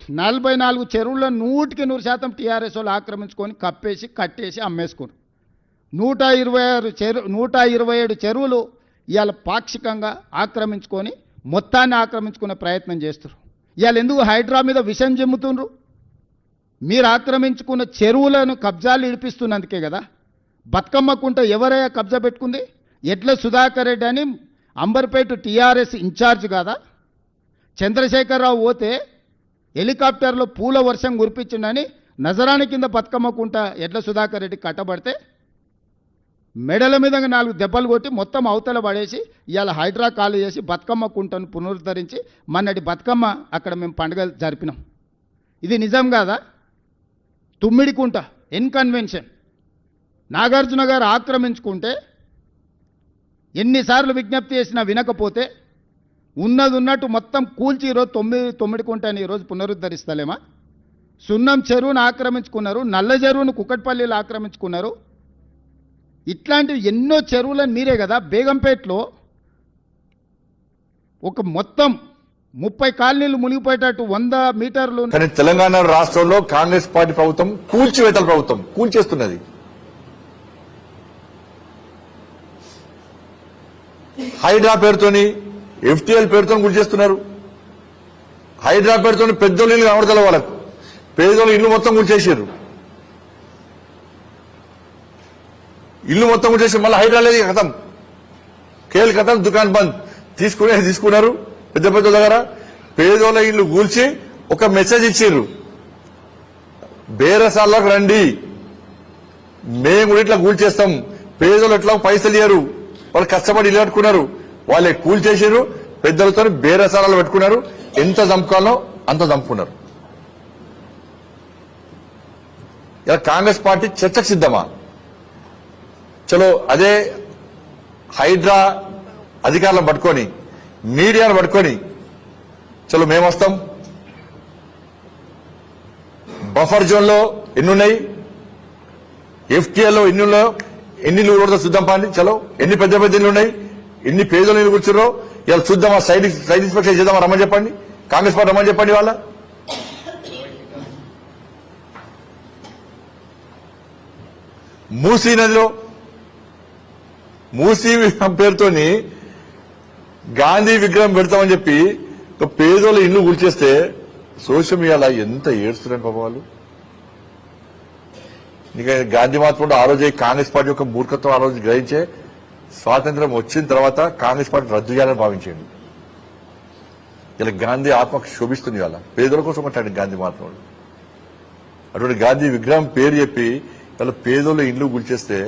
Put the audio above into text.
44 చెరువుల్లో 100% టీఆర్ఎస్ వాళ్ళు ఆక్రమించుకొని కప్పేసి కట్టేసి అమ్మేసుకున్నారు. 127 చెరువులు ఇవాళ పాక్షికంగా ఆక్రమించుకొని మొత్తాన్ని ఆక్రమించుకునే ప్రయత్నం చేస్తారు. ఇవాళ ఎందుకు హైడ్రా మీద విషం జమ్ముతుండ్రు? మీరు ఆక్రమించుకున్న చెరువులను కబ్జాలు ఇడిపిస్తున్నందుకే కదా. బతుకమ్మ కుంట ఎవరయ్యా కబ్జా పెట్టుకుంది? ఎడ్ల సుధాకర్ రెడ్డి అని అంబర్పేట టీఆర్ఎస్ ఇన్ఛార్జ్ కాదా? చంద్రశేఖరరావు పోతే హెలికాప్టర్లో పూల వర్షం కురిపించిందని నజరాని కింద బతుకమ్మ కుంట ఎడ్ల సుధాకర్ రెడ్డి కట్టబడితే మెడల మీద 4 దెబ్బలు కొట్టి మొత్తం అవతల పడేసి ఇవాళ హైడ్రా కాలు చేసి బతుకమ్మ కుంటను పునరుద్ధరించి మొన్నటి బతుకమ్మ అక్కడ మేము పండుగ జరిపినాం. ఇది నిజం కాదా? తుమ్మిడి కుంట ఇన్కన్వెన్షన్ నాగార్జున గారు ఆక్రమించుకుంటే ఎన్నిసార్లు విజ్ఞప్తి చేసినా వినకపోతే ఉన్నది ఉన్నట్టు మొత్తం కూల్చి ఈరోజు తొమ్మిడి కుంటని ఈరోజు పునరుద్ధరిస్తలేమా? సున్నం చెరువును ఆక్రమించుకున్నారు, నల్ల చెరువును కుక్కట్పల్లిలో ఆక్రమించుకున్నారు. ఇట్లాంటివి ఎన్నో చెరువులను మీరే కదా. బేగంపేటలో ఒక మొత్తం 30 కాలనీలు మునిగిపోయేటట్టు 100 మీటర్లు. కానీ తెలంగాణ రాష్ట్రంలో కాంగ్రెస్ పార్టీ ప్రభుత్వం కూల్చివేతల ప్రభుత్వం కూల్చేస్తున్నది. హైడ్రా పేరుతోని ఎఫ్టీఎల్ పేరుతో కూల్చేస్తున్నారు. హైడ్రా పేరుతోని పెద్దోళ్ళు ఇల్లు కనబడతల వాళ్ళకు, పేదోళ్ళు ఇల్లు మొత్తం కూల్చేసారు. ఇల్లు మొత్తం కూల్చేసి మళ్ళీ హైడ్రా లేదు, కథం కేల్ కథం, దుకాణం బంద్. తీసుకున్నారు పెద్ద పెద్ద దగ్గర. పేదోళ్ళ ఇల్లు కూల్చి ఒక మెసేజ్ ఇచ్చారు, బేరసాలకు రండి, మేము కూడా ఇట్లా కూల్చేస్తాం. పేదోళ్ళు ఎట్లా పైసలు ఇయ్యరు, వాళ్ళు కష్టపడి ఇల్లు కట్టుకున్నారు, వాళ్ళే కూల్చేసారు. పెద్దలతో బేరసారాలు పెట్టుకున్నారు, ఎంత చంపుకోవాలో అంత చంపుకున్నారు. ఇలా కాంగ్రెస్ పార్టీ చర్చకు సిద్ధమా? చలో అదే హైడ్రా అధికారులను పట్టుకొని మీడియాను పట్టుకొని చలో మేము వస్తాం. బఫర్ జోన్ లో ఎన్నున్నాయి, ఎఫ్టీఎల్లో ఎన్ని ఊళ్ళో చూద్దాం పాండి. చలో ఎన్ని పెద్ద పెద్ద ఇల్లు ఉన్నాయి, ఎన్ని పేదలు నీళ్ళు కూర్చున్నారో ఇలా చూద్దామా. సైడ్ ఇన్స్పెక్షన్ చేద్దామా, రమ్మని చెప్పండి. కాంగ్రెస్ పార్టీ రమ్మని చెప్పండి. వాళ్ళ మూసీ నదిలో మూసీ పేరుతోని గాంధీ విగ్రహం పెడతామని చెప్పి పేదోళ్ళ ఇల్లు కూల్చేస్తే సోషల్ మీడియాలో ఎంత ఏడుస్తున్నారు పాపం వాళ్ళు. ఇంకా గాంధీ మాత్రం ఆ రోజు కాంగ్రెస్ పార్టీ యొక్క మూర్ఖత్వం ఆ రోజు గ్రహించే స్వాతంత్రం వచ్చిన తర్వాత కాంగ్రెస్ పార్టీ రద్దు చేయాలని భావించండి. ఇలా గాంధీ ఆత్మకు శోభిస్తుంది. వాళ్ళ పేదల కోసం అంటాడు గాంధీ మాత్రం. అటువంటి గాంధీ విగ్రహం పేరు చెప్పి వాళ్ళ పేదోళ్ళ ఇల్లు కూల్చేస్తే